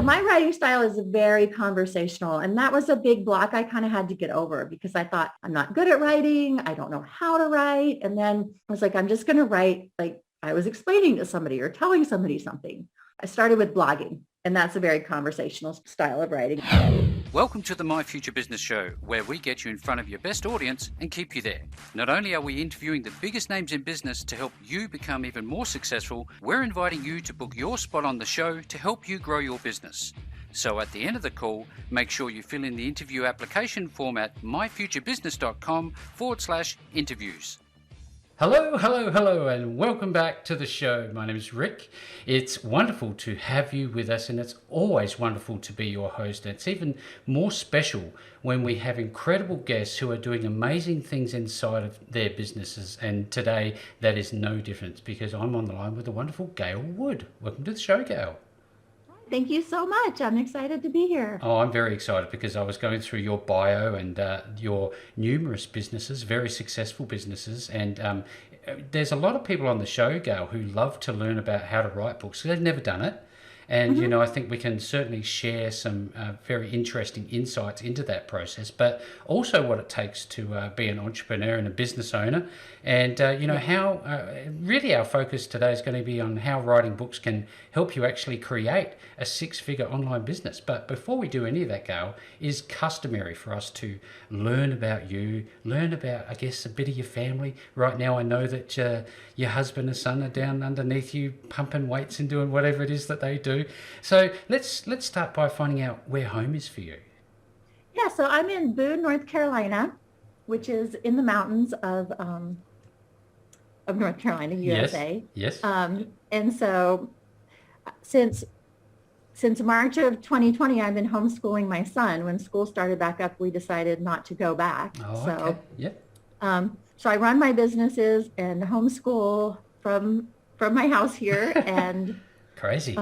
So my writing style is very conversational. And that was a big block I kind of had to get over because I thought I'm not good at writing. I don't know how to write. And then I was like, I'm just going to write like I was explaining to somebody or telling somebody something. I started with blogging, and that's a very conversational style of writing. Welcome to the My Future Business Show, where we get you in front of your best audience and keep you there. Not only are we interviewing the biggest names in business to help you become even more successful, we're inviting you to book your spot on the show to help you grow your business. So at the end of the call, make sure you fill in the interview application form at myfuturebusiness.com/interviews. Hello, and welcome back to the show. My name is Rick. It's wonderful to have you with us, and it's always wonderful to be your host. And it's even more special when we have incredible guests who are doing amazing things inside of their businesses. And today, that is no different because I'm on the line with the wonderful Gael Wood. Welcome to the show, Gael. Thank you so much. I'm excited to be here. Oh, I'm very excited because I was going through your bio and your numerous businesses, very successful businesses. And there's a lot of people on the show, Gail, who love to learn about how to write books. They've never done it. And, you know, I think we can certainly share some very interesting insights into that process, but also what it takes to be an entrepreneur and a business owner. And, you know, how really our focus today is going to be on how writing books can help you actually create a six-figure online business. But before we do any of that, Gail, is customary for us to learn about you, learn about, I guess, a bit of your family. Right now, I know that your husband and son are down underneath you pumping weights and doing whatever it is that they do. So let's start by finding out where home is for you. Yeah, so I'm in Boone, North Carolina, which is in the mountains of North Carolina, USA. Yes. And so since March of 2020, I've been homeschooling my son. When school started back up, we decided not to go back. Oh, so, okay. Yep. So I run my businesses and homeschool from my house here, and Crazy.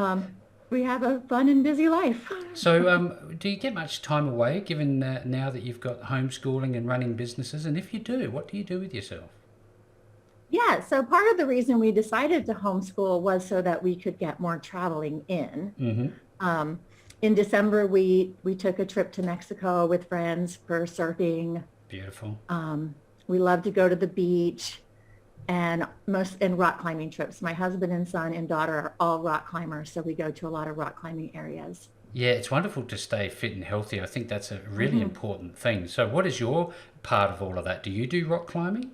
We have a fun and busy life. So do you get much time away given now that you've got homeschooling and running businesses? And if you do, what do you do with yourself? Yeah, so part of the reason we decided to homeschool was so that we could get more traveling in. Mm-hmm. In December, we took a trip to Mexico with friends for surfing. Beautiful. We love to go to the beach and rock climbing trips. My husband and son and daughter are all rock climbers, so we go to a lot of rock climbing areas. Yeah, it's wonderful to stay fit and healthy. I think that's a really important thing. So what is your part of all of that? Do you do rock climbing?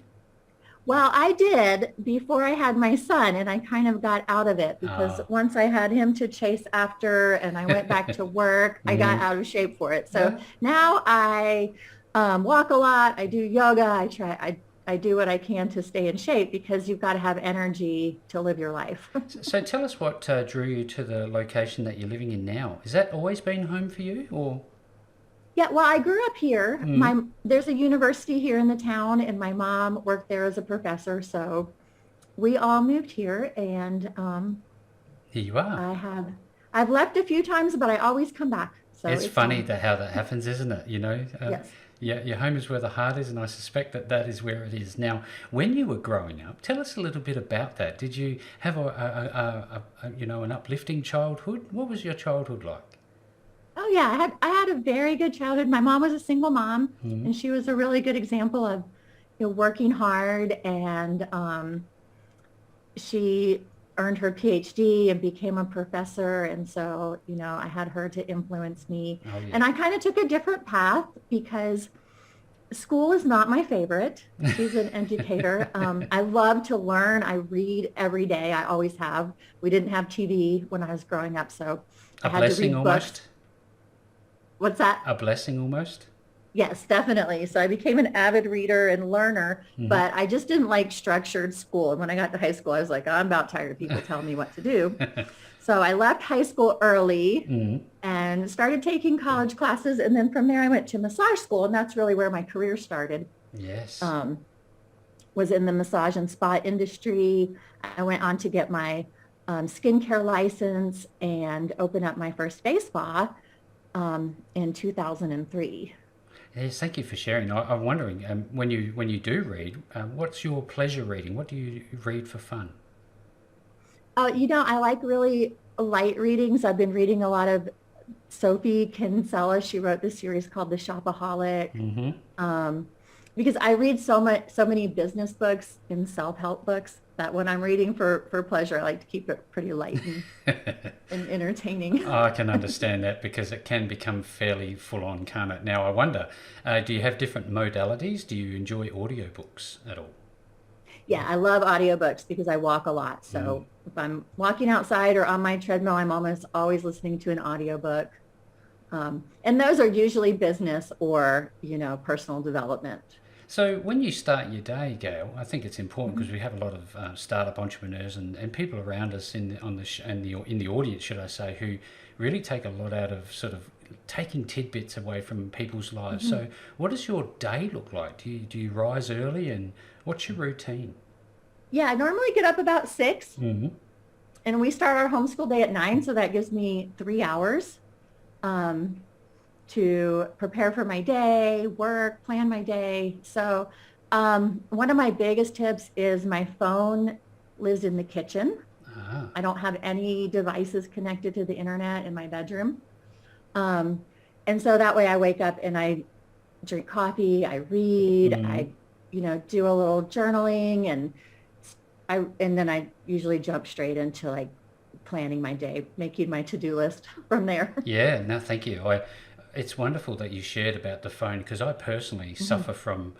Well, I did before I had my son, and I kind of got out of it because once I had him to chase after and I went back to work, I got out of shape for it. So now I walk a lot. I do yoga. I do what I can to stay in shape because you've got to have energy to live your life. So tell us what drew you to the location that you're living in now. Has that always been home for you, or? Yeah, well, I grew up here. There's a university here in the town, and my mom worked there as a professor. So we all moved here, and here you are. I've left a few times, but I always come back. So it's funny how that happens, isn't it? You know. Yes. Yeah, your home is where the heart is, and I suspect that is where it is. Now, when you were growing up, tell us a little bit about that. Did you have an uplifting childhood? What was your childhood like? Oh yeah, I had a very good childhood. My mom was a single mom, and she was a really good example of working hard, and she earned her PhD and became a professor, and so I had her to influence me. Oh, yeah. And I kind of took a different path because school is not my favorite. She's an educator. I love to learn. I read every day. I always have. We didn't have TV when I was growing up, so I had to read books. What's that? A blessing almost? Yes, definitely. So I became an avid reader and learner, but I just didn't like structured school. And when I got to high school, I was like, I'm about tired of people telling me what to do. So I left high school early and started taking college classes. And then from there, I went to massage school. And that's really where my career started. Yes. Was in the massage and spa industry. I went on to get my skincare license and open up my first day spa in 2003. Yes, thank you for sharing. I'm wondering, when you do read, what's your pleasure reading? What do you read for fun? I like really light readings. I've been reading a lot of Sophie Kinsella, she wrote this series called The Shopaholic. Um, because I read so many business books and self-help books that when I'm reading for pleasure, I like to keep it pretty light and entertaining. I can understand that because it can become fairly full on, can't it? Now, I wonder, do you have different modalities? Do you enjoy audiobooks at all? Yeah, I love audiobooks because I walk a lot. So if I'm walking outside or on my treadmill, I'm almost always listening to an audiobook. And those are usually business or, personal development. So when you start your day, Gail, I think it's important because we have a lot of startup entrepreneurs and people around us in the audience, should I say, who really take a lot out of sort of taking tidbits away from people's lives. So what does your day look like? Do you rise early, and what's your routine? Yeah, I normally get up about 6, Mm-hmm. and we start our homeschool day at 9, so that gives me 3 hours to prepare for my day, work, plan my day. So one of my biggest tips is my phone lives in the kitchen. Ah. I don't have any devices connected to the internet in my bedroom. And so that way I wake up and I drink coffee, I read, I, do a little journaling, and then I usually jump straight into like planning my day, making my to-do list from there. Yeah, no, thank you. It's wonderful that you shared about the phone because I personally suffer from,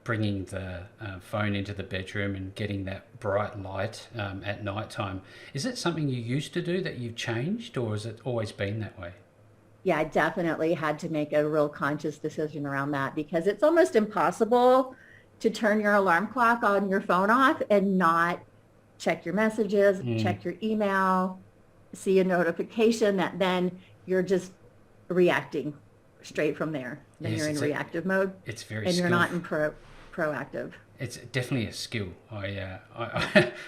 bringing the phone into the bedroom and getting that bright light at night time. Is it something you used to do that you've changed, or has it always been that way? Yeah, I definitely had to make a real conscious decision around that because it's almost impossible to turn your alarm clock on your phone off and not check your messages, check your email, see a notification that then you're just reacting straight from there. Then Yes, you're in reactive mode it's very and you're skillful. not in proactive. It's definitely a skill. I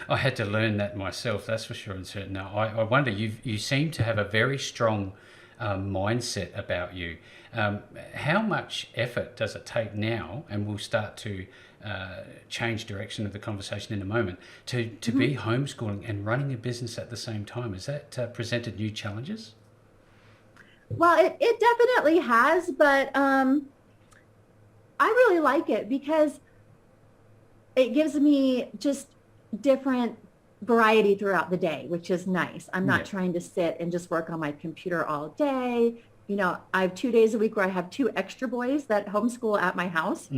had to learn that myself. That's for sure and certain. Now, I wonder, you seem to have a very strong mindset about you. How much effort does it take now? And we'll start to change direction of the conversation in a moment. To be homeschooling and running a business at the same time. Has that presented new challenges? Well, it definitely has, but I really like it because it gives me just different variety throughout the day, which is nice. I'm not trying to sit and just work on my computer all day. I have 2 days a week where I have 2 extra boys that homeschool at my house.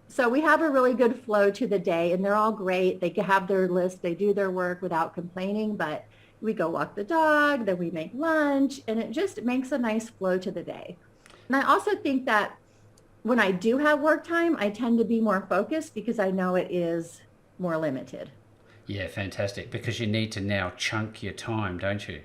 So we have a really good flow to the day, and they're all great. They have their list. They do their work without complaining, but we go walk the dog, then we make lunch, and it just makes a nice flow to the day. And I also think that when I do have work time, I tend to be more focused because I know it is more limited. Yeah, fantastic. Because you need to now chunk your time, don't you?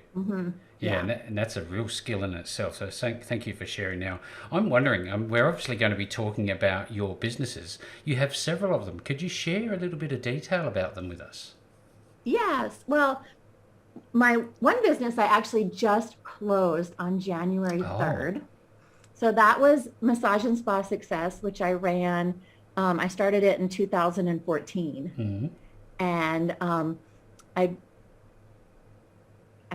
Yeah, and that's a real skill in itself. So thank you for sharing. Now, I'm wondering, we're obviously going to be talking about your businesses. You have several of them. Could you share a little bit of detail about them with us? Yes. Well, my one business I actually just closed on January 3rd. So that was Massage and Spa Success, which I ran. I started it in 2014. And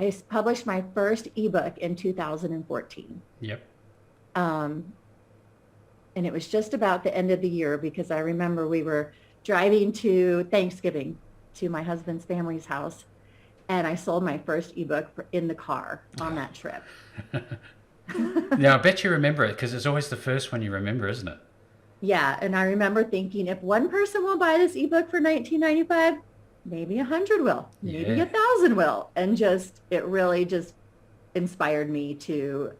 I published my first ebook in 2014. Yep. And it was just about the end of the year because I remember we were driving to Thanksgiving to my husband's family's house. And I sold my first ebook in the car on that trip. Now, I bet you remember it because it's always the first one you remember, isn't it? Yeah. And I remember thinking, if one person will buy this ebook for $19.95, maybe 100 will, maybe 1,000 will. And it really just inspired me to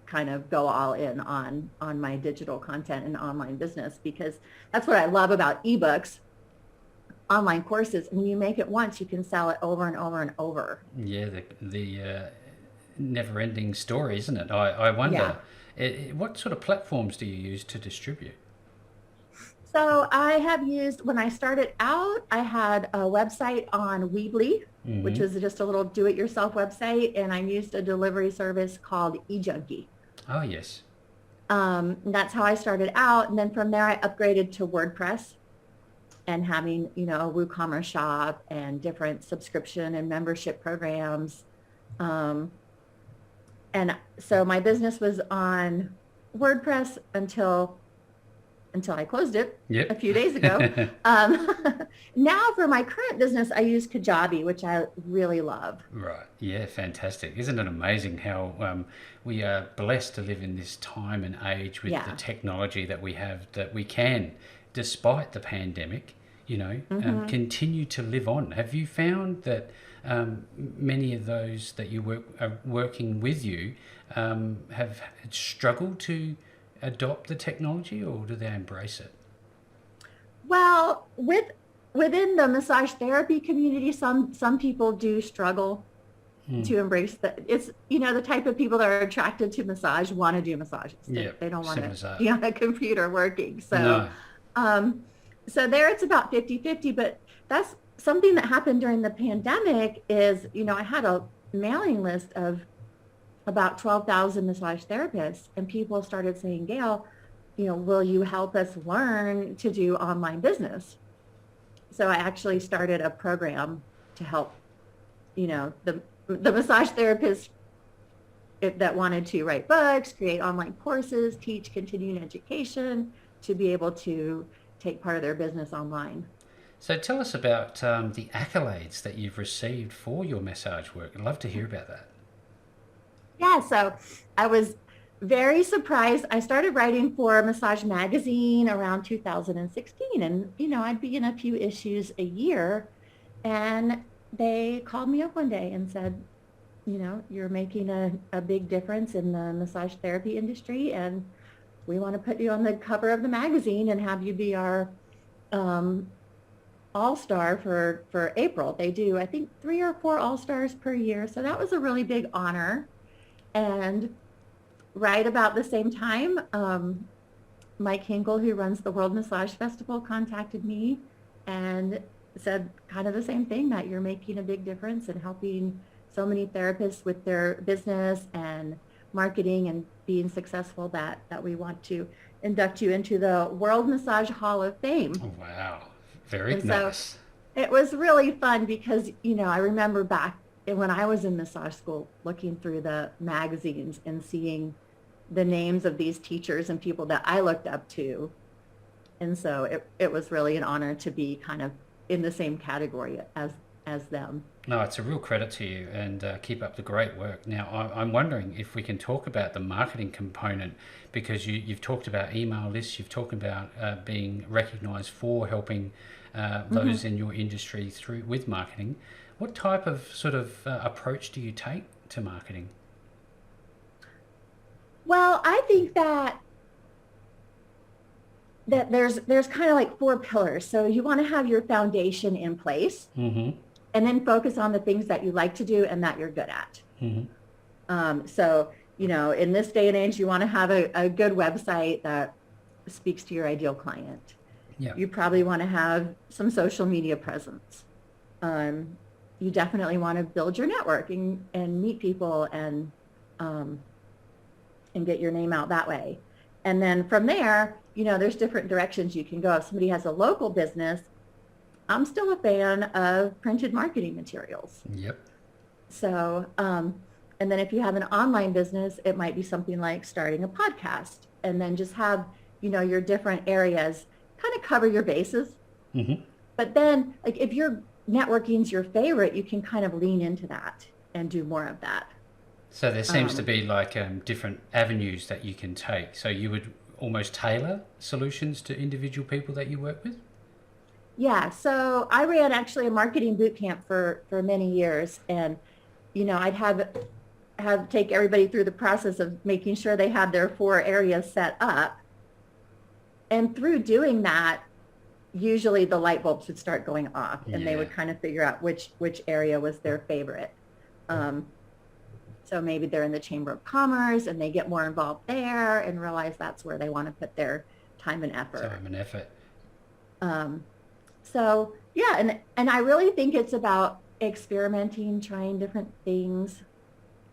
kind of go all in on my digital content and online business, because that's what I love about ebooks, online courses. When you make it once, you can sell it over and over and over. Yeah, the never-ending story, isn't it? I wonder, what sort of platforms do you use to distribute? So I have used, when I started out, I had a website on Weebly, which was just a little do-it-yourself website, and I used a delivery service called eJunkie. Oh, yes. That's how I started out, and then from there I upgraded to WordPress and having, a WooCommerce shop and different subscription and membership programs. And so my business was on WordPress until I closed it Yep. a few days ago. Now for my current business, I use Kajabi, which I really love. Right. Yeah, fantastic. Isn't it amazing how we are blessed to live in this time and age with the Yeah. technology that we have, that we can, despite the pandemic, continue to live on. Have you found that many of those that are working with you have struggled to adopt the technology, or do they embrace it? Well, within the massage therapy community, some people do struggle to embrace that. It's, the type of people that are attracted to massage want to do massages. Yeah, They don't want simple as to that. be on a computer working. So, No. there it's about 50-50, but that's something that happened during the pandemic is, I had a mailing list of about 12,000 massage therapists, and people started saying, Gail, will you help us learn to do online business? So I actually started a program to help, the massage therapists that wanted to write books, create online courses, teach continuing education, to be able to take part of their business online. So tell us about the accolades that you've received for your massage work. I'd love to hear about that. Yeah, so I was very surprised. I started writing for Massage Magazine around 2016, and I'd be in a few issues a year, and they called me up one day and said, you're making a big difference in the massage therapy industry, and we want to put you on the cover of the magazine and have you be our all-star for April. They do, I think, 3 or 4 all-stars per year, so that was a really big honor. And right about the same time, Mike Hinkle, who runs the World Massage Festival, contacted me and said kind of the same thing, that you're making a big difference and helping so many therapists with their business and marketing and being successful, that we want to induct you into the World Massage Hall of Fame. Oh, wow. Very And nice. so it was really fun because, I remember back when I was in massage school, looking through the magazines and seeing the names of these teachers and people that I looked up to. And so it was really an honor to be kind of in the same category as them. No, it's a real credit to you, and keep up the great work. Now, I'm wondering if we can talk about the marketing component, because you've talked about email lists, you've talked about being recognized for helping those in your industry with marketing. What type of sort of approach do you take to marketing? Well, I think that there's kind of like 4 pillars. So you want to have your foundation in place, Mm-hmm. and then focus on the things that you like to do and that you're good at. Mm-hmm. So, in this day and age, you want to have a good website that speaks to your ideal client. Yeah. You probably want to have some social media presence. You definitely want to build your network and meet people and get your name out that way. And then from there, there's different directions you can go. If somebody has a local business, I'm still a fan of printed marketing materials. Yep. So, and then if you have an online business, it might be something like starting a podcast, and then just have, your different areas, kind of cover your bases. Mm-hmm. But then, like, if your networking's your favorite, you can kind of lean into that and do more of that. So there seems to be like different avenues that you can take. So you would almost tailor solutions to individual people that you work with? Yeah, so I ran actually a marketing boot camp for many years, and I'd have take everybody through the process of making sure they had their 4 areas set up. And through doing that, usually the light bulbs would start going off, and they would kind of figure out which area was their favorite. So maybe they're in the Chamber of Commerce and they get more involved there and realize that's where they want to put their time and effort. So yeah, and I really think it's about experimenting, trying different things.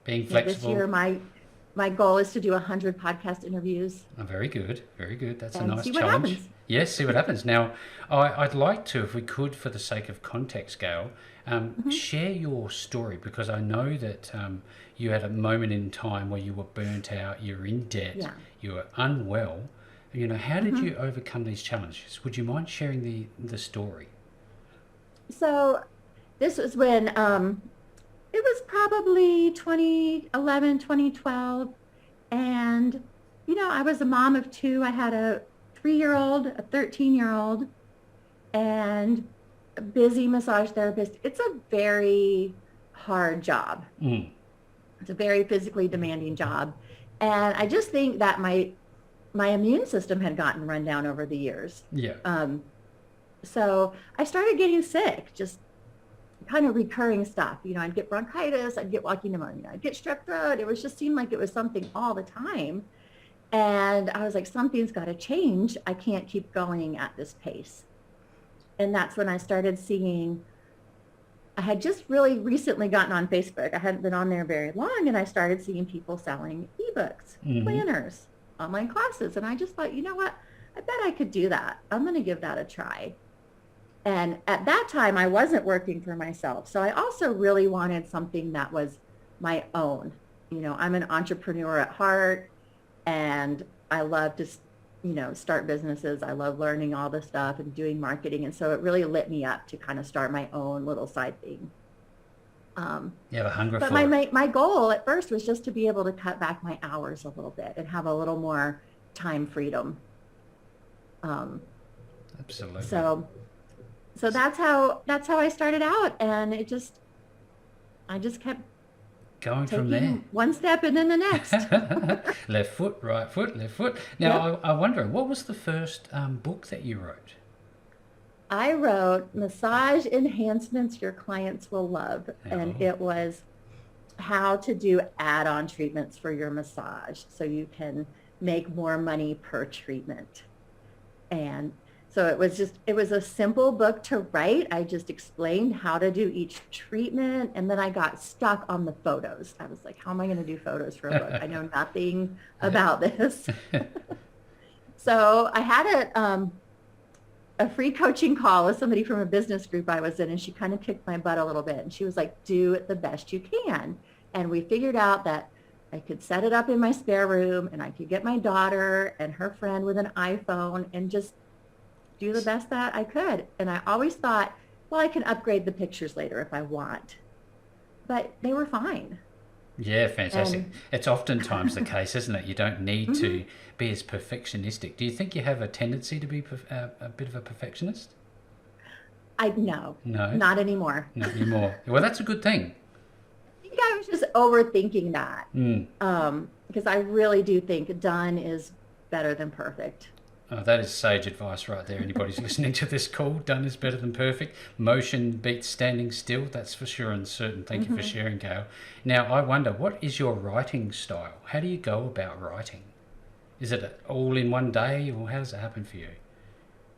Being flexible. This year, my goal is to do 100 podcast interviews. Oh, very good, very good. That's a And nice see what challenge. happens. Yes, see what happens. Now, I'd like to, if we could, for the sake of context, Gail, share your story, because I know that you had a moment in time where you were burnt out, you were in debt, Yeah. you were unwell. How did Mm-hmm. you overcome these challenges? Would you mind sharing the story? So this was when it was probably 2011, 2012. And, I was a mom of two. I had a 3-year-old, a 13-year-old, and a busy massage therapist. It's a very hard job. Mm. It's a very physically demanding job. And I just think that my immune system had gotten run down over the years. Yeah. So I started getting sick, just kind of recurring stuff. I'd get bronchitis, I'd get walking pneumonia, I'd get strep throat. It was just seemed like it was something all the time. And I was like, something's got to change. I can't keep going at this pace. And that's when I started seeing, I had just really recently gotten on Facebook. I hadn't been on there very long, and I started seeing people selling ebooks, planners, online classes. And I just thought, you know what? I bet I could do that. I'm going to give that a try. And at that time, I wasn't working for myself. So I also really wanted something that was my own. I'm an entrepreneur at heart, and I love to, start businesses. I love learning all this stuff and doing marketing. And so it really lit me up to kind of start my own little side thing. You have a hunger but for it. my goal at first was just to be able to cut back my hours a little bit and have a little more time freedom. Absolutely. So that's how I started out, and I just kept going from there. taking one step and then the next. Left foot, right foot, left foot. Now, I wonder, what was the first book that you wrote? I wrote Massage Enhancements Your Clients Will Love, and it was how to do add-on treatments for your massage so you can make more money per treatment. And so it was a simple book to write. I just explained how to do each treatment, and then I got stuck on the photos. I was like, how am I going to do photos for a book? I know nothing about this. So I had a free coaching call with somebody from a business group I was in, and she kind of kicked my butt a little bit. And she was like, do it the best you can. And we figured out that I could set it up in my spare room, and I could get my daughter and her friend with an iPhone and just do the best that I could. And I always thought, well, I can upgrade the pictures later if I want. But they were fine. Yeah, fantastic. It's oftentimes the case, isn't it? You don't need to be as perfectionistic. Do you think you have a tendency to be a bit of a perfectionist? No, No, not anymore. not anymore. Well, that's a good thing. I think I was just overthinking that. Because I really do think done is better than perfect. Oh, that is sage advice right there. Anybody's listening to this call, done is better than perfect. Motion beats standing still, that's for sure and certain. Thank you for sharing, Gail. Now, I wonder, what is your writing style? How do you go about writing? Is it all in one day, or how does it happen for you?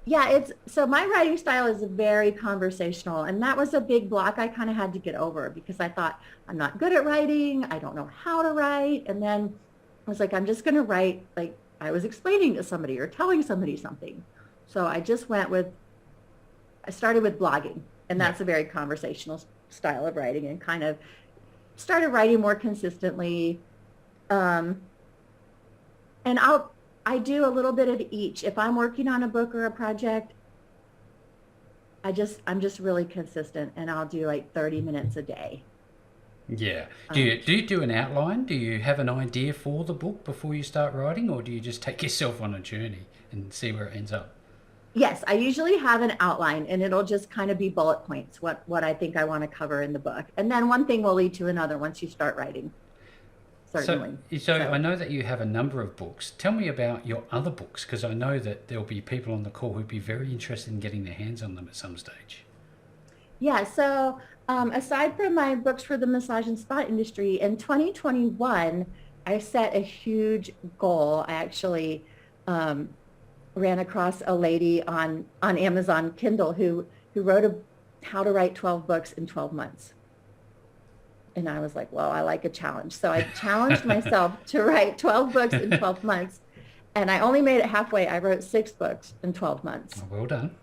Yeah, so my writing style is very conversational, and that was a big block I kind of had to get over because I thought, I'm not good at writing, I don't know how to write, and then I was like, I'm just going to write like I was explaining to somebody or telling somebody something. So I started with blogging, and that's a very conversational style of writing, and kind of started writing more consistently. And I do a little bit of each. If I'm working on a book or a project, I'm just really consistent, and I'll do like 30 minutes a day. Yeah. Do you do an outline? Do you have an idea for the book before you start writing, or do you just take yourself on a journey and see where it ends up? Yes, I usually have an outline, and it'll just kind of be bullet points, what I think I want to cover in the book. And then one thing will lead to another once you start writing. Certainly. So I know that you have a number of books. Tell me about your other books, because I know that there'll be people on the call who'd be very interested in getting their hands on them at some stage. Yeah, so aside from my books for the massage and spa industry, in 2021, I set a huge goal. I actually ran across a lady on Amazon Kindle who wrote how to write 12 books in 12 months. And I was like, well, I like a challenge. So I challenged myself to write 12 books in 12 months. And I only made it halfway. I wrote 6 books in 12 months. Oh, well done.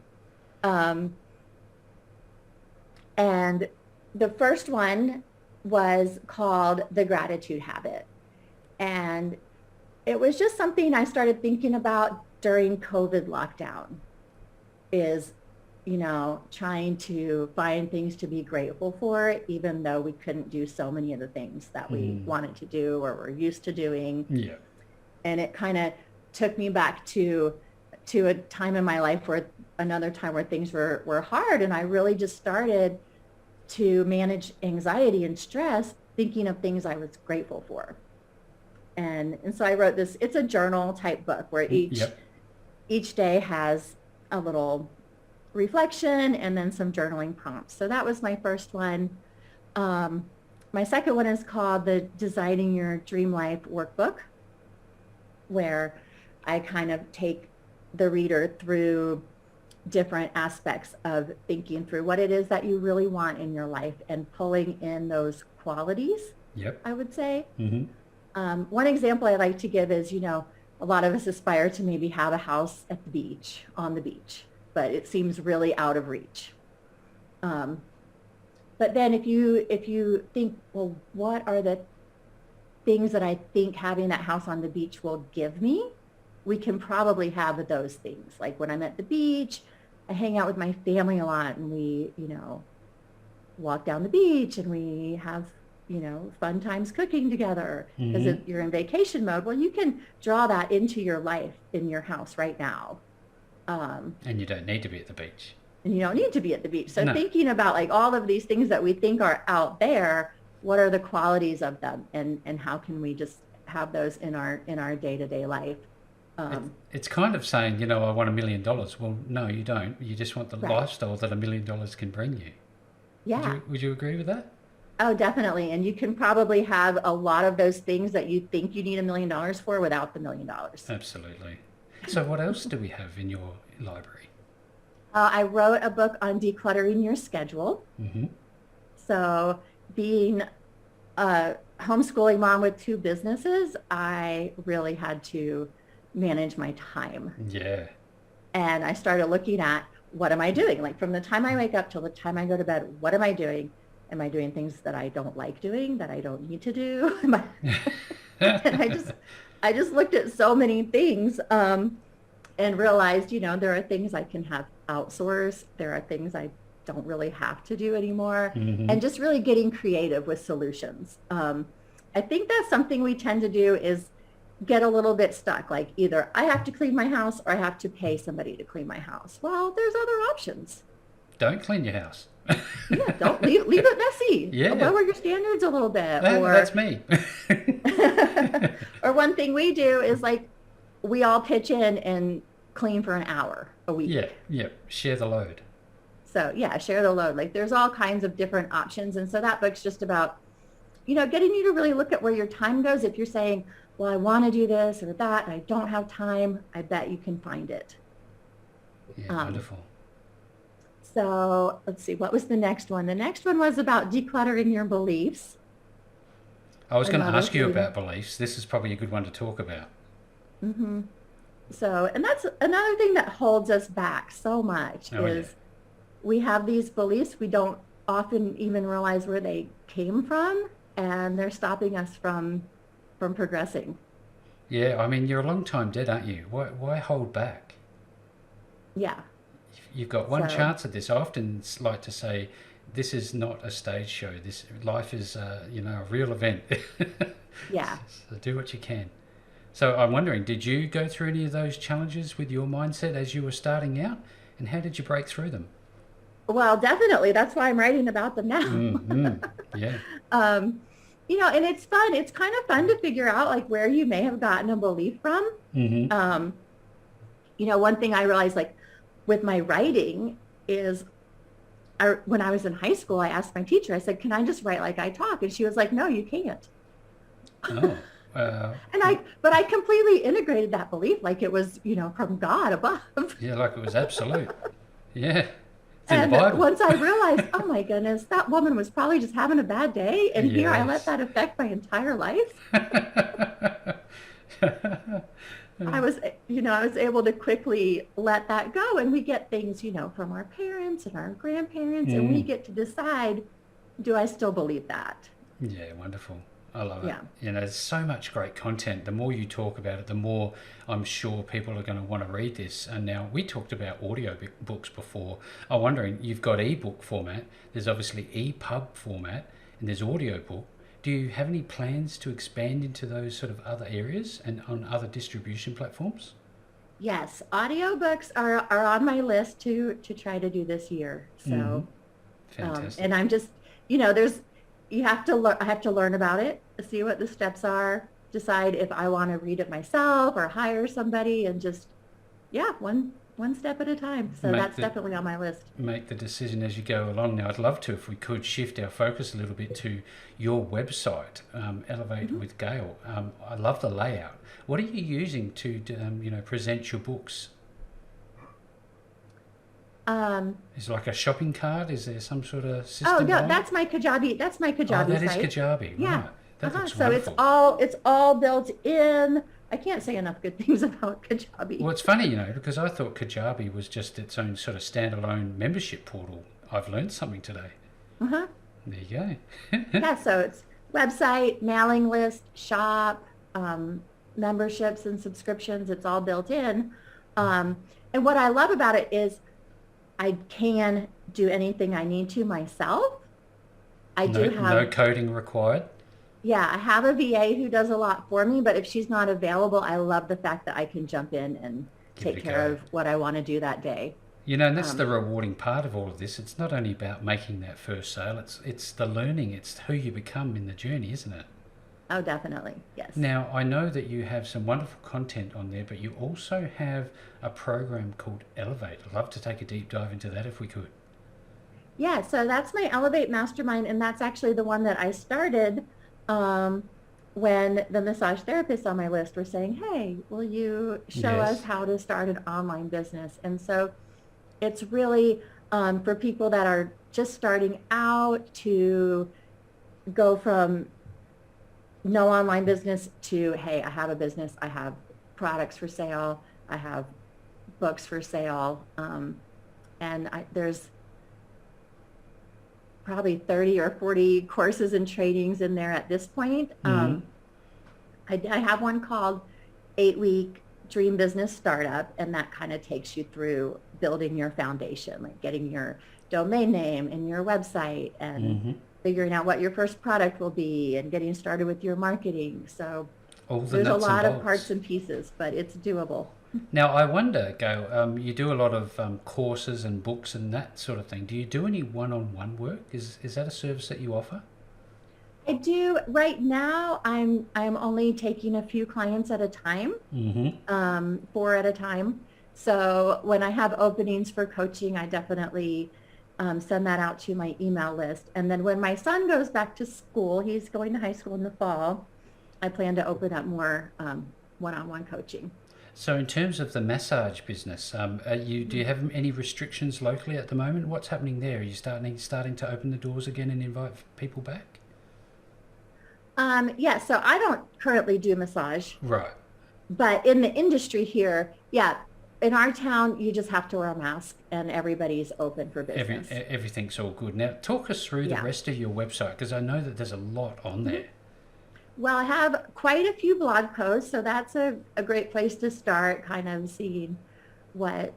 And the first one was called The Gratitude Habit. And it was just something I started thinking about during COVID lockdown, is, trying to find things to be grateful for, even though we couldn't do so many of the things that we wanted to do or were used to doing. Yeah. And it kind of took me back to a time in my life another time where things were hard. And I really just started to manage anxiety and stress, thinking of things I was grateful for. And so I wrote this. It's a journal type book where each day has a little reflection and then some journaling prompts. So that was my first one. My second one is called the Designing Your Dream Life Workbook, where I kind of take the reader through different aspects of thinking through what it is that you really want in your life and pulling in those qualities, I would say. One example I like to give is, a lot of us aspire to maybe have a house at the beach, on the beach, but it seems really out of reach. But then if you think, well, what are the things that I think having that house on the beach will give me? We can probably have those things. Like when I'm at the beach, I hang out with my family a lot, and we, walk down the beach, and we have, fun times cooking together, because you're in vacation mode. Well, you can draw that into your life in your house right now. And you don't need to be at the beach. And you don't need to be at the beach. So thinking about like all of these things that we think are out there, what are the qualities of them, and how can we just have those in our day-to-day life? It's kind of saying, I want $1 million. Well, no, you don't. You just want the lifestyle that $1 million can bring you. Yeah. Would you agree with that? Oh, definitely. And you can probably have a lot of those things that you think you need $1 million for without the $1 million. Absolutely. So what else do we have in your library? I wrote a book on decluttering your schedule. So being a homeschooling mom with 2 businesses, I really had to manage my time. Yeah. And I started looking at, what am I doing? Like from the time I wake up till the time I go to bed, what am I doing? Am I doing things that I don't like doing, that I don't need to do? And I just looked at so many things and realized, there are things I can have outsourced. There are things I don't really have to do anymore. And just really getting creative with solutions. I think that's something we tend to do, is get a little bit stuck. Like either I have to clean my house or I have to pay somebody to clean my house. Well, there's other options. Don't clean your house. Yeah, don't leave it messy. Yeah. Lower your standards a little bit. That's me. Or one thing we do is like we all pitch in and clean for an hour a week. Yeah. Share the load. So yeah, share the load. Like there's all kinds of different options. And so that book's just about, getting you to really look at where your time goes. If you're saying, well, I want to do this or that, and I don't have time, I bet you can find it. Yeah, wonderful. So let's see, what was the next one? The next one was about decluttering your beliefs. I was going to ask you about beliefs. This is probably a good one to talk about. So, and that's another thing that holds us back so much we have these beliefs. We don't often even realize where they came from, and they're stopping us from progressing. Yeah, I mean, you're a long time dead, aren't you? Why hold back? Yeah. You've got one chance at this. I often like to say, this is not a stage show. This life is, a real event. Yeah. So do what you can. So I'm wondering, did you go through any of those challenges with your mindset as you were starting out? And how did you break through them? Well, definitely. That's why I'm writing about them now. Yeah. And it's fun. It's kind of fun to figure out like where you may have gotten a belief from. One thing I realized like with my writing is when I was in high school, I asked my teacher, I said, can I just write like I talk? And she was like, no, you can't. Oh. But I completely integrated that belief like it was, from God above. Yeah, like it was absolute. Yeah. And once I realized, oh my goodness, that woman was probably just having a bad day. And here I let that affect my entire life. I was able to quickly let that go. And we get things, from our parents and our grandparents, and we get to decide, do I still believe that? Yeah, wonderful. I love it. Yeah. You know, there's so much great content. The more you talk about it, the more I'm sure people are going to want to read this. And now we talked about audio books before. I'm wondering, you've got ebook format, there's obviously EPUB format, and there's audio book. Do you have any plans to expand into those sort of other areas and on other distribution platforms? Yes, audiobooks are on my list to try to do this year. So, Fantastic. and I'm just, you have to learn. I have to learn about it, see what the steps are, decide if I want to read it myself or hire somebody, and just, yeah, one step at a time. So that's definitely on my list. Make the decision as you go along. Now, I'd love to, if we could, shift our focus a little bit to your website, Elevate with Gael. I love the layout. What are you using to, present your books? Is it like a shopping cart? Is there some sort of system? Oh no, that's my Kajabi. That's my Kajabi Oh, that is site. Kajabi. Yeah. Right. That looks So wonderful. it's all built in. I can't say enough good things about Kajabi. Well, it's funny, because I thought Kajabi was just its own sort of standalone membership portal. I've learned something today. Uh-huh. There you go. Yeah, so it's website, mailing list, shop, memberships and subscriptions. It's all built in. And what I love about it is I can do anything I need to myself. I do have no coding required. Yeah, I have a VA who does a lot for me, but if she's not available, I love the fact that I can jump in and take care of what I want to do that day. And that's the rewarding part of all of this. It's not only about making that first sale, it's the learning, it's who you become in the journey, isn't it? Oh, definitely, yes. Now, I know that you have some wonderful content on there, but you also have a program called Elevate. I'd love to take a deep dive into that if we could. Yeah, so that's my Elevate Mastermind, and that's actually the one that I started when the massage therapists on my list were saying, hey, will you show us how to start an online business? And so it's really for people that are just starting out to go from no online business to, hey, I have a business, I have products for sale, I have books for sale, and there's probably 30 or 40 courses and trainings in there at this point. I have one called 8-Week Dream Business Startup, and that kind of takes you through building your foundation, like getting your domain name and your website and figuring out what your first product will be and getting started with your marketing. So there's a lot of parts and pieces, but it's doable. Now, I wonder, Gail, you do a lot of courses and books and that sort of thing. Do you do any one-on-one work? Is that a service that you offer? I do. Right now, I'm only taking a few clients at a time, 4 at a time. So when I have openings for coaching, I definitely send that out to my email list. And then when my son goes back to school, he's going to high school in the fall, I plan to open up more one-on-one coaching. So in terms of the massage business, do you have any restrictions locally at the moment? What's happening there? Are you starting to open the doors again and invite people back? Yeah, so I don't currently do massage. Right. But in the industry here, yeah, in our town, you just have to wear a mask and everybody's open for business. Everything's all good. Now, talk us through the rest of your website, because I know that there's a lot on there. Well, I have quite a few blog posts, so that's a great place to start, kind of seeing what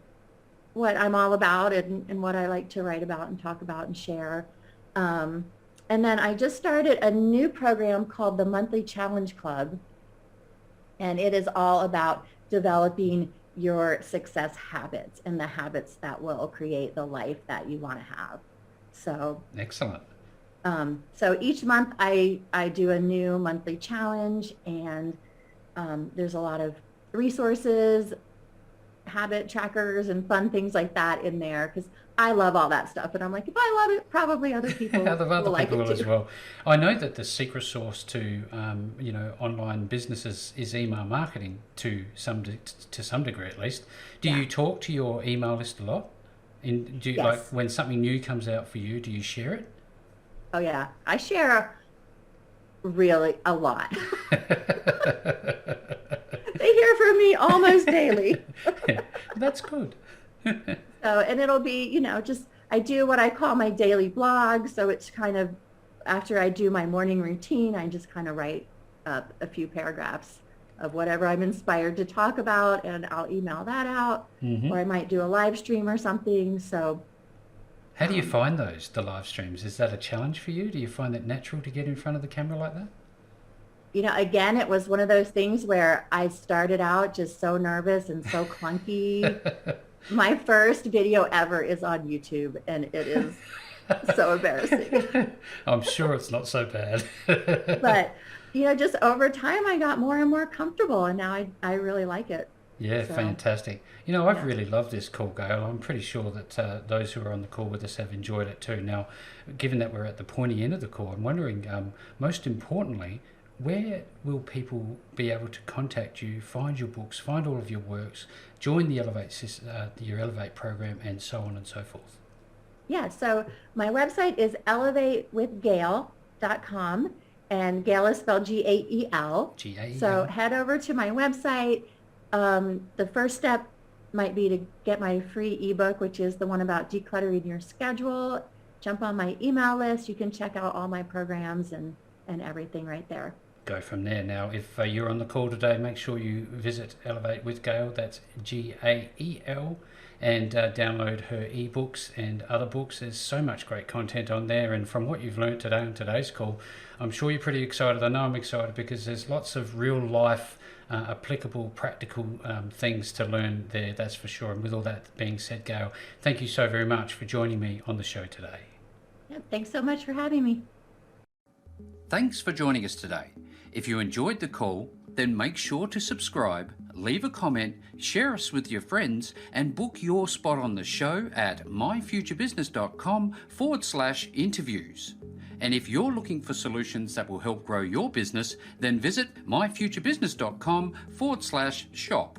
I'm all about and what I like to write about and talk about and share. And then I just started a new program called the Monthly Challenge Club, and it is all about developing your success habits and the habits that will create the life that you want to have. So excellent. So each month I do a new monthly challenge, and there's a lot of resources, habit trackers, and fun things like that in there, because I love all that stuff. And I'm like, if I love it, probably other people will like it too. As well. I know that the secret sauce to online businesses is email marketing to some degree, at least. Do you talk to your email list a lot? Like when something new comes out for you, do you share it? Oh yeah, I share really a lot. They hear from me almost daily. That's good. So, and it'll be, just, I do what I call my daily blog. So it's kind of, after I do my morning routine, I just kind of write up a few paragraphs of whatever I'm inspired to talk about, and I'll email that out, or I might do a live stream or something. So how do you find the live streams? Is that a challenge for you? Do you find it natural to get in front of the camera like that? You know, again, it was one of those things where I started out just so nervous and so clunky. My first video ever is on YouTube, and it is so embarrassing. I'm sure it's not so bad. But, you know, just over time, I got more and more comfortable, and now I really like it. Yeah, So, fantastic. You know, I've really loved this call, Gail. I'm pretty sure that those who are on the call with us have enjoyed it too. Now, given that we're at the pointy end of the call, I'm wondering, most importantly, where will people be able to contact you, find your books, find all of your works, join the your Elevate program, and so on and so forth? Yeah, so my website is elevatewithgael.com, and Gael is spelled Gael. Gael. So head over to my website. The first step might be to get my free ebook, which is the one about decluttering your schedule. Jump on my email list. You can check out all my programs and everything right there. Go from there. Now, if you're on the call today, make sure you visit Elevate with Gail, that's Gael, and download her ebooks and other books. There's so much great content on there, and from what you've learned today on today's call, I'm sure you're pretty excited. I know I'm excited because there's lots of real life applicable, practical things to learn there, that's for sure. And with all that being said, Gail, thank you so very much for joining me on the show today. Yeah, thanks so much for having me. Thanks for joining us today. If you enjoyed the call, then make sure to subscribe, leave a comment, share us with your friends, and book your spot on the show at myfuturebusiness.com/interviews. And if you're looking for solutions that will help grow your business, then visit myfuturebusiness.com/shop.